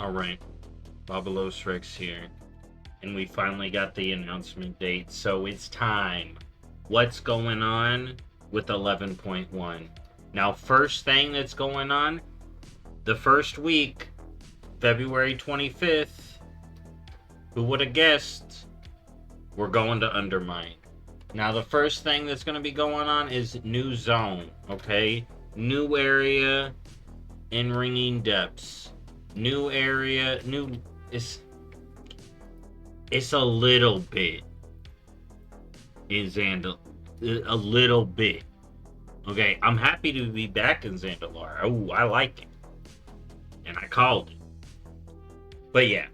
Alright, BobalosRex here. And we finally got the announcement date, so it's time. What's going on with 11.1? Now, first thing that's going on, the first week, February 25th, who would have guessed, we're going to Undermine. Now, the first thing that's going to be going on is new zone, okay? New area in ringing depths. New area, new... It's a little bit in Zandalar. A little bit. Okay, I'm happy to be back in Zandalar. Oh, I like it. And I called it. But yeah.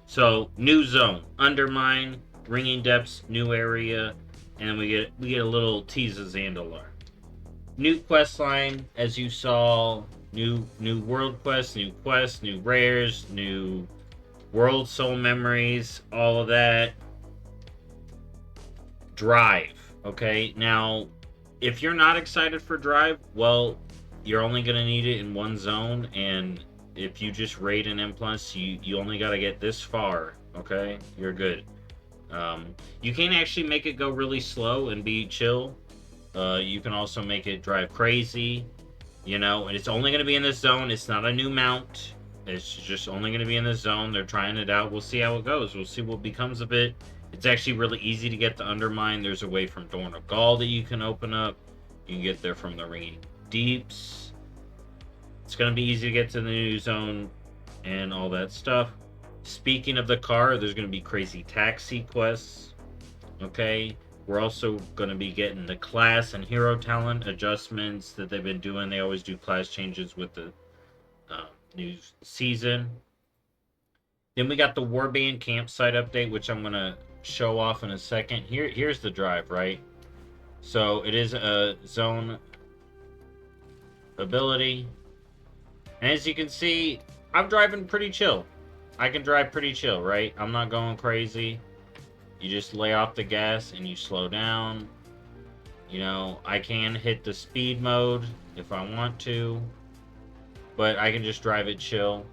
So, new zone. Undermine, ringing depths, new area, and we get a little tease of Zandalar. New quest line, as you saw, new world quests, new rares, new world soul memories, all of that. Drive, okay? Now, if you're not excited for Drive, well, you're only going to need it in one zone, and if you just raid an M+, you only got to get this far, okay? You're good. You can actually make it go really slow and be chill. You can also make it drive crazy, you know, and it's only going to be in this zone. It's not a new mount. It's just only going to be in this zone. They're trying it out. We'll see how it goes. We'll see what becomes of it. It's actually really easy to get to Undermine. There's a way from Thorn of Gaul that you can open up. You can get there from the Ringing Deeps. It's going to be easy to get to the new zone and all that stuff. Speaking of the car, there's going to be crazy taxi quests. Okay. We're also going to be getting the class and hero talent adjustments that they've been doing. They always do class changes with the new season. Then we got the Warband campsite update, which I'm going to show off in a second. Here's the drive, right? So it is a zone ability. And as you can see, I'm driving pretty chill. I can drive pretty chill, right? I'm not going crazy. You just lay off the gas and you slow down. You know, I can hit the speed mode if I want to, but I can just drive it chill.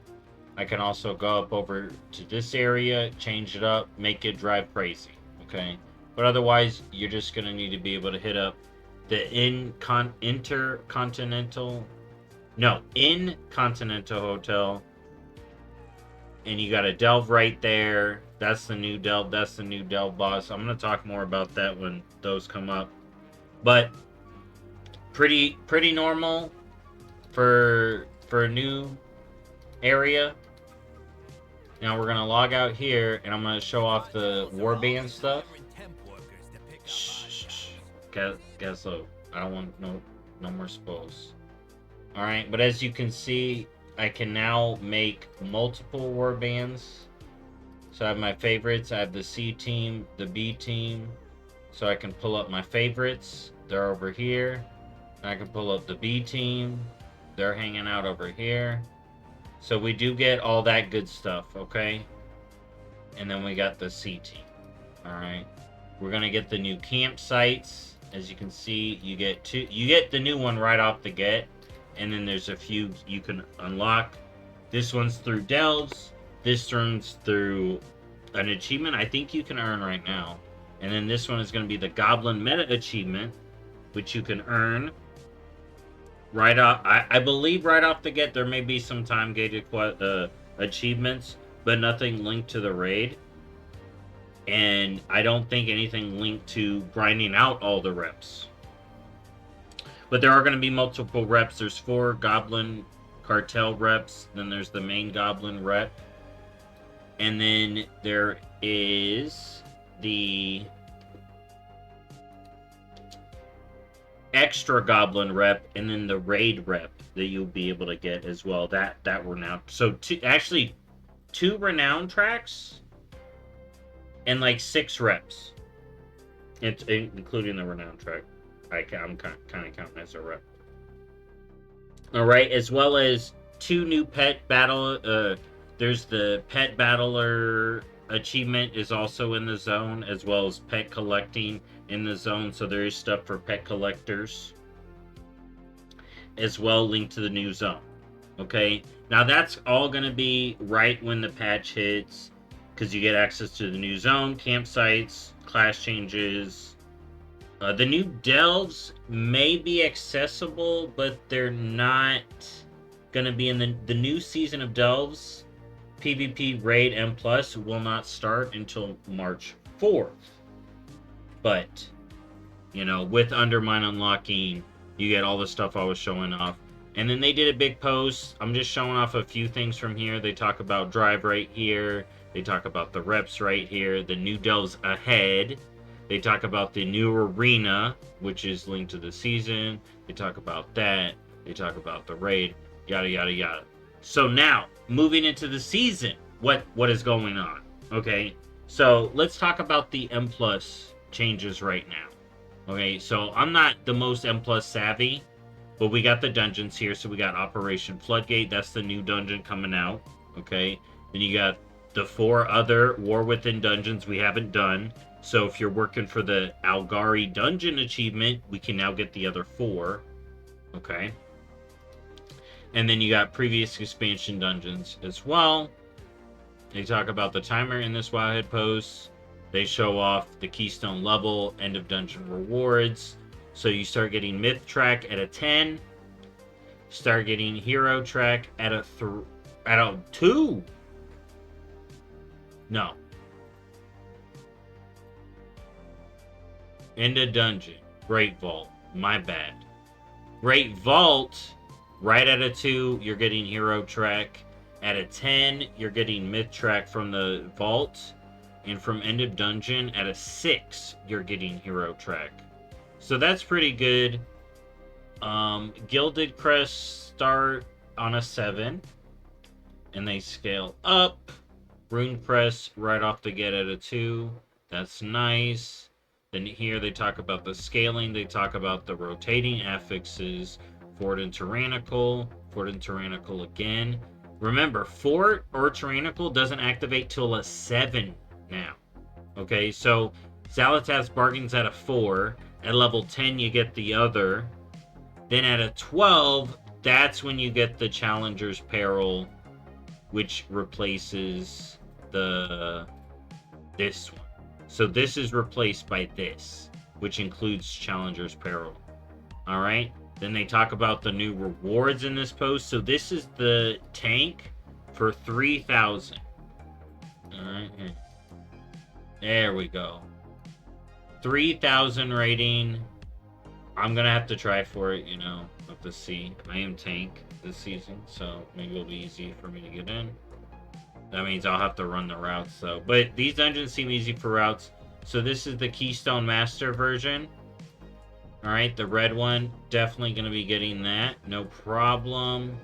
I can also go up over to this area, change it up, make it drive crazy, okay? But otherwise, you're just going to need to be able to hit up the Intercontinental Hotel, and you got to delve right there. That's the new delve. That's the new delve boss. I'm gonna talk more about that when those come up. But pretty normal for a new area. Now we're gonna log out here, and I'm gonna show off the warband stuff. Shh. Guess so. I don't want no more spoils. All right, but as you can see, I can now make multiple warbands. So I have my favorites. I have the C team, the B team. So I can pull up my favorites. They're over here. And I can pull up the B team. They're hanging out over here. So we do get all that good stuff, okay? And then we got the C team. Alright. We're gonna get the new campsites. As you can see, you get the new one right off the get. And then there's a few you can unlock. This one's through delves. This one's through an achievement I think you can earn right now. And then this one is going to be the Goblin Meta Achievement, which you can earn right off. I believe right off the get there may be some time-gated achievements, but nothing linked to the raid. And I don't think anything linked to grinding out all the reps. But there are going to be multiple reps. There's 4 Goblin Cartel reps. Then there's the main Goblin rep. And then there is the extra Goblin rep, and then the raid rep that you'll be able to get as well. That renowned. So actually 2 renowned tracks and like 6 reps. It's including the renowned track. I'm kind of counting as a rep. All right, as well as 2 new pet battle. There's the Pet Battler achievement is also in the zone, as well as pet collecting in the zone. So there is stuff for pet collectors as well, linked to the new zone. Okay, now that's all going to be right when the patch hits, because you get access to the new zone, campsites, class changes. The new delves may be accessible, but they're not going to be in the new season of delves. PvP Raid M Plus will not start until March 4th. But, you know, with Undermine unlocking, you get all the stuff I was showing off. And then they did a big post. I'm just showing off a few things from here. They talk about drive right here. They talk about the reps right here. The new delves ahead. They talk about the new arena, which is linked to the season. They talk about that. They talk about the raid. Yada yada yada. So now, moving into the season, what is going on? Okay, so let's talk about the M Plus changes right now. Okay, so I'm not the most M Plus savvy, but we got the dungeons here. So we got Operation Floodgate. That's the new dungeon coming out. Okay, then you got the 4 other War Within dungeons we haven't done. So if you're working for the Algari dungeon achievement, we can now get the other 4. Okay, and then you got previous expansion dungeons as well. They talk about the timer in this Wildhead post. They show off the Keystone level, end of dungeon rewards. So you start getting Myth Track at a 10. Start getting Hero Track at a 2. No. End of dungeon. Great Vault. My bad. Great Vault, right at a 2, you're getting Hero Track. At a 10, you're getting Myth Track from the Vault. And from End of Dungeon, at a 6, you're getting Hero Track. So that's pretty good. Gilded Crest start on a 7. And they scale up. Rune Crest right off the get at a 2. That's nice. Then here they talk about the scaling. They talk about the rotating affixes. Fort and Tyrannical. Fort and Tyrannical again. Remember, Fort or Tyrannical doesn't activate till a 7 now. Okay, so Xalatath's Bargain's at a 4. At level 10, you get the other. Then at a 12, that's when you get the Challenger's Peril, which replaces this one. So this is replaced by this, which includes Challenger's Peril. Alright? Then they talk about the new rewards in this post. So this is the tank for 3,000. Alright. There we go. 3,000 rating. I'm going to have to try for it, you know. Have to see. I am tank this season, so maybe it'll be easy for me to get in. That means I'll have to run the routes, though. But these dungeons seem easy for routes. So this is the Keystone Master version. Alright, the red one, definitely going to be getting that. No problem.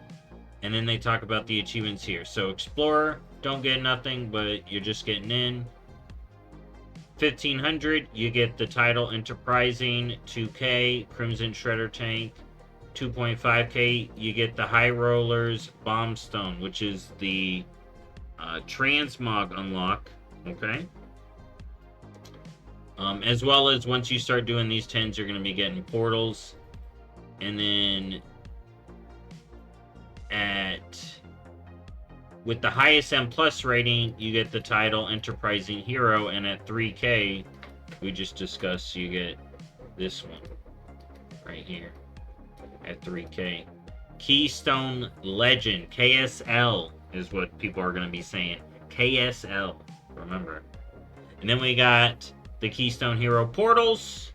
And then they talk about the achievements here. So Explorer, don't get nothing, but you're just getting in. 1,500, you get the title Enterprising. 2K, Crimson Shredder Tank. 2.5K, you get the High Rollers Bombstone, which is the Transmog unlock. Okay. As well as once you start doing these 10s, you're going to be getting portals. And then with the highest M plus rating, you get the title Enterprising Hero. And at 3K, we just discussed, you get this one right here at 3K. Keystone Legend, KSL is what people are going to be saying. KSL, remember. And then we got the Keystone Hero portals.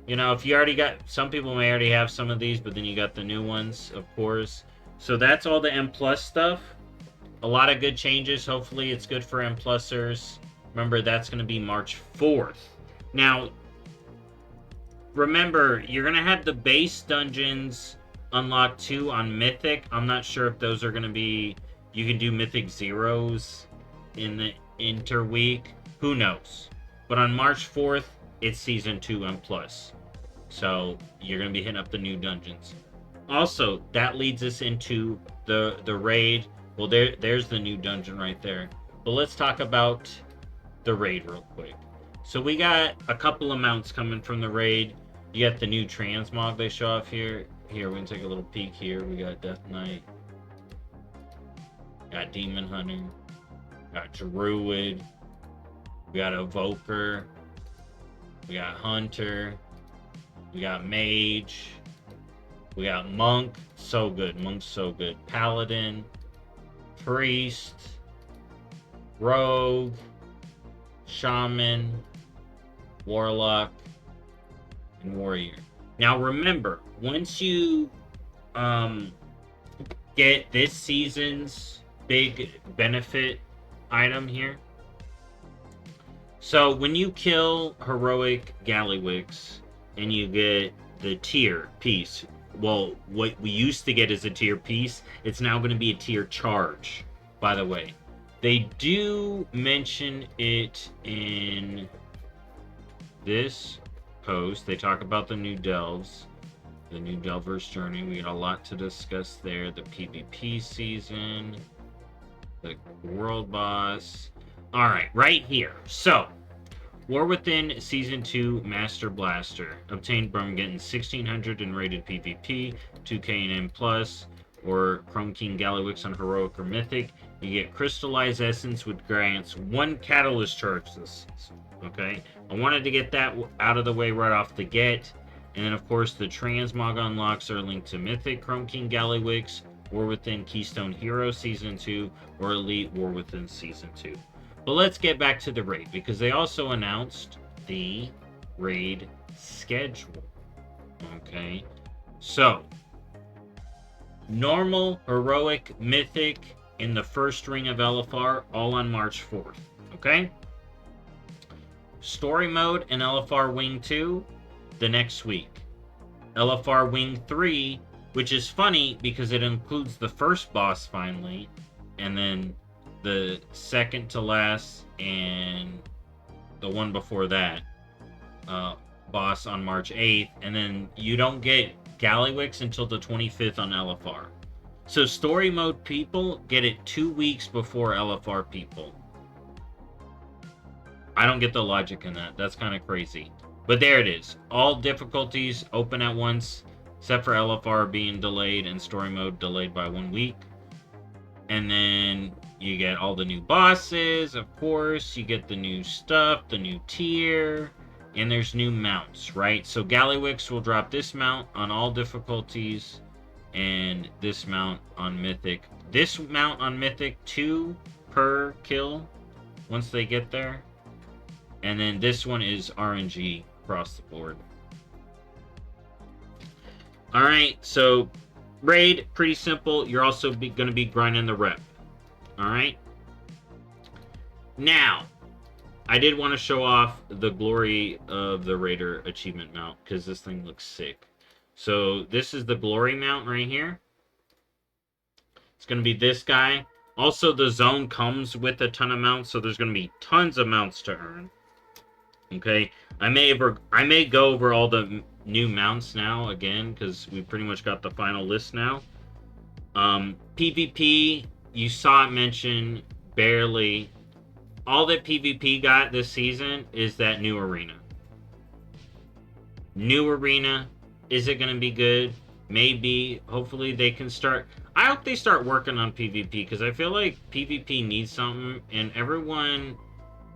You know, if you already got, some people may already have some of these, but then you got the new ones, of course. So that's all the M plus stuff. A lot of good changes. Hopefully it's good for M plusers. Remember, that's going to be March 4th. Now, remember, you're going to have the base dungeons unlocked too on Mythic. I'm not sure if those are going to be, you can do Mythic Zeros in the interweek. Who knows? But on March 4th, it's Season 2 M+. So, you're going to be hitting up the new dungeons. Also, that leads us into the raid. Well, there's the new dungeon right there. But let's talk about the raid real quick. So, we got a couple of mounts coming from the raid. You got the new transmog they show off here. Here, we can take a little peek here. We got Death Knight. Got Demon Hunter. Got Druid. We got Evoker. We got Hunter. We got Mage. We got Monk. So good. Monk's so good. Paladin. Priest. Rogue. Shaman. Warlock. And Warrior. Now remember, once you get this season's big benefit item here. So when you kill heroic Gallywix and you get the tier piece, well, what we used to get is a tier piece, it's now going to be a tier charge, by the way. They do mention it in this post. They talk about the new delves. The new Delver's Journey. We got a lot to discuss there. The PvP season. The world boss. Alright, right here. So, War Within Season 2 Master Blaster. Obtained from getting 1600 in rated PvP, 2k and M+, or Chrome King Gallywix on Heroic or Mythic. You get Crystallized Essence, which grants 1 Catalyst charge this season. Okay? I wanted to get that out of the way right off the get. And then, of course, the Transmog unlocks are linked to Mythic, Chrome King Gallywix, War Within Keystone Hero Season 2, or Elite War Within Season 2. But let's get back to the raid, because they also announced the raid schedule. Okay? So, normal, heroic, mythic, in the first ring of LFR, all on March 4th. Okay? Story mode and LFR Wing 2, the next week. LFR Wing 3, which is funny because it includes the first boss finally, and then the second to last and the one before that boss on March 8th, and then you don't get Gallywix until the 25th on LFR. So story mode people get it 2 weeks before LFR people. I don't get the logic in that. That's kind of crazy. But there it is. All difficulties open at once, except for LFR being delayed and story mode delayed by 1 week. And then you get all the new bosses, of course. You get the new stuff, the new tier, and there's new mounts, right? So Gallywix will drop this mount on all difficulties, and this mount on Mythic. This mount on Mythic, 2 per kill once they get there. And then this one is RNG across the board. Alright, so raid, pretty simple. You're also going to be grinding the rep. Alright? Now, I did want to show off the glory of the Raider achievement mount, because this thing looks sick. So, this is the glory mount right here. It's going to be this guy. Also, the zone comes with a ton of mounts, so there's going to be tons of mounts to earn. Okay, I may go over all the new mounts now again, because we pretty much got the final list now. PvP, you saw it mentioned barely. All that PvP got this season is that new arena. New arena, is it going to be good? Maybe. Hopefully they can start. I hope they start working on PvP, because I feel like PvP needs something, and everyone.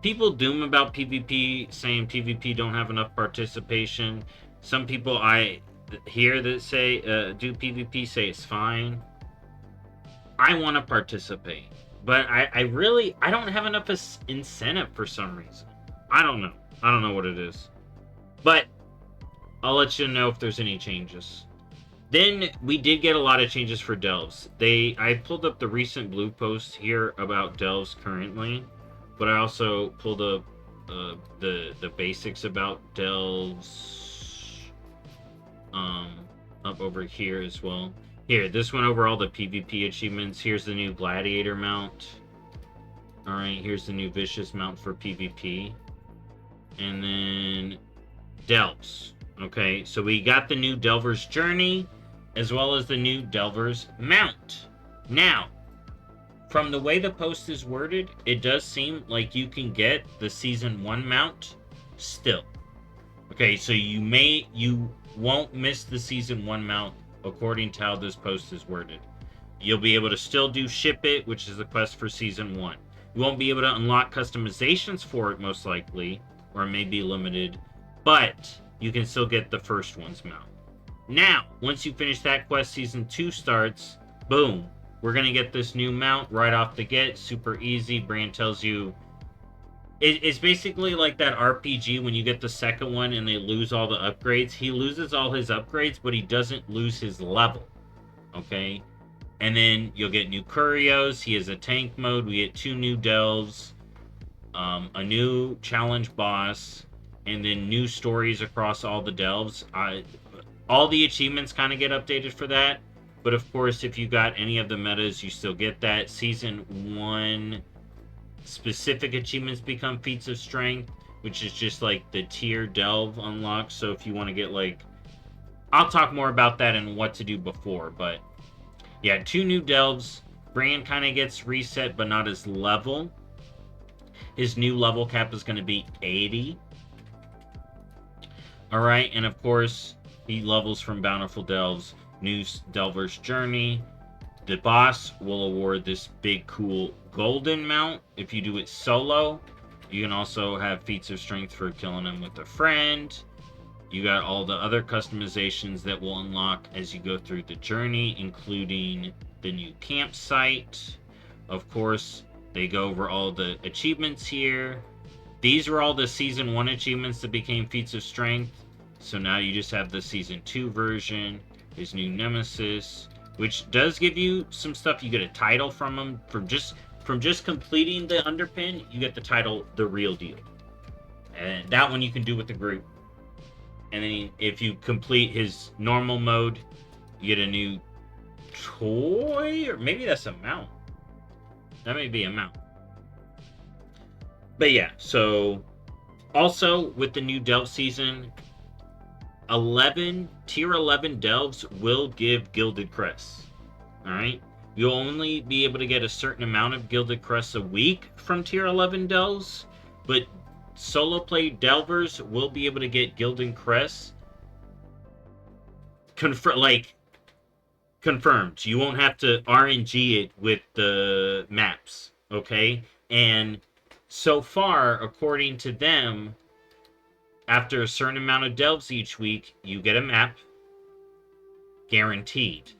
People doom about PvP, saying PvP don't have enough participation. Some people I hear that say do PvP say it's fine. I want to participate, but I don't have enough incentive for some reason. I don't know what it is, but I'll let you know if there's any changes. Then we did get a lot of changes for delves. I pulled up the recent blue post here about delves currently. But I also pulled up the basics about delves up over here as well. Here, this went over all the PvP achievements. Here's the new Gladiator mount. Alright, here's the new Vicious mount for PvP. And then delves. Okay, so we got the new Delver's Journey, as well as the new Delver's mount. Now, from the way the post is worded, it does seem like you can get the Season 1 mount still. Okay, so you won't miss the Season 1 mount according to how this post is worded. You'll be able to still do Ship It, which is the quest for Season 1. You won't be able to unlock customizations for it, most likely, or it may be limited, but you can still get the first one's mount. Now, once you finish that quest, Season 2 starts, boom, we're going to get this new mount right off the get, super easy. Brand tells you, it's basically like that RPG when you get the second one and they lose all the upgrades. He loses all his upgrades, but he doesn't lose his level, okay? And then you'll get new Curios. He has a tank mode. We get 2 new delves, a new challenge boss, and then new stories across all the delves. All the achievements kind of get updated for that. But of course, if you got any of the metas, you still get that. Season 1 specific achievements become feats of strength, which is just like the tier delve unlock. So if you want to get like... I'll talk more about that and what to do before, but yeah, 2 new delves. Brand kind of gets reset, but not his level. His new level cap is going to be 80. Alright, and of course, he levels from Bountiful Delves. New Delver's Journey. The boss will award this big, cool golden mount. If you do it solo, you can also have feats of strength for killing him with a friend. You got all the other customizations that will unlock as you go through the journey, including the new campsite. Of course, they go over all the achievements here. These were all the Season 1 achievements that became feats of strength. So now you just have the Season 2 version. His new nemesis, which does give you some stuff. You get a title from him. From just completing the underpin, you get the title The Real Deal. And that one you can do with the group. And then if you complete his normal mode, you get a new toy, or maybe that's a mount. That may be a mount. But yeah, so also with the new delve season, tier 11 delves will give gilded crests. Alright? You'll only be able to get a certain amount of gilded crests a week from tier 11 delves, but solo play delvers will be able to get gilded crests confirmed. You won't have to RNG it with the maps, okay? And so far, according to them, after a certain amount of delves each week, you get a map guaranteed.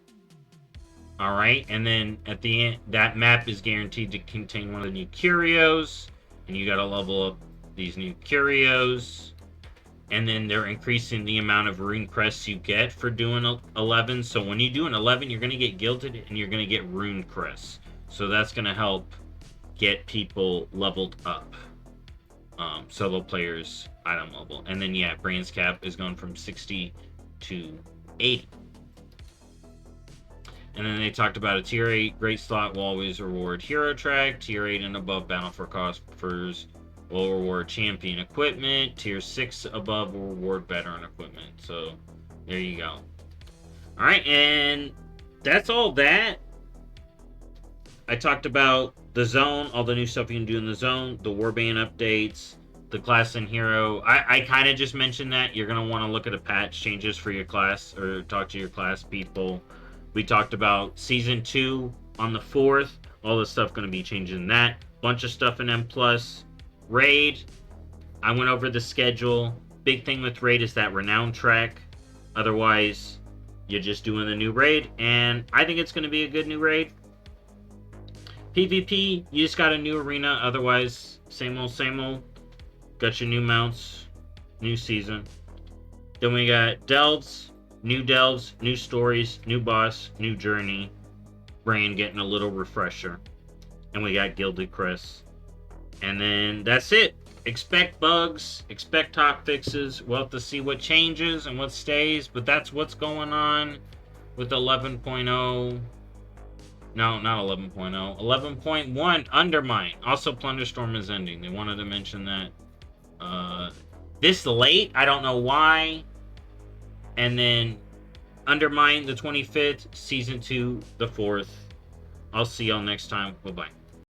Alright, and then at the end, that map is guaranteed to contain one of the new curios, and you gotta level up these new curios, and then they're increasing the amount of rune crests you get for doing 11. So when you do an 11, you're gonna get gilded and you're gonna get rune crests. So that's gonna help get people leveled up. Solo players item level, and then yeah, Brand's cap is going from 60 to 80. And then they talked about a tier 8 great slot will always reward hero track. Tier 8 and above battle for cospers will reward champion equipment. Tier 6 above will reward veteran equipment. So there you go. Alright, and that's all that. I talked about the zone, all the new stuff you can do in the zone, the warband updates, the class and hero. I kind of just mentioned that. You're going to want to look at a patch changes for your class or talk to your class people. We talked about Season 2 on the 4th. All the stuff going to be changing that. Bunch of stuff in M+. Raid, I went over the schedule. Big thing with Raid is that renown track. Otherwise, you're just doing the new raid. And I think it's going to be a good new raid. PvP, you just got a new arena. Otherwise, same old, same old. Got your new mounts, new season. Then we got delves, new stories, new boss, new journey. Brand getting a little refresher. And we got gilded crests. And then that's it. Expect bugs, expect hot fixes. We'll have to see what changes and what stays. But that's what's going on with 11.0. No, not 11.0. 11.1, Undermine. Also, Plunderstorm is ending. They wanted to mention that. This late, I don't know why. And then Undermine the 25th, Season 2 the 4th. I'll see y'all next time. Bye-bye.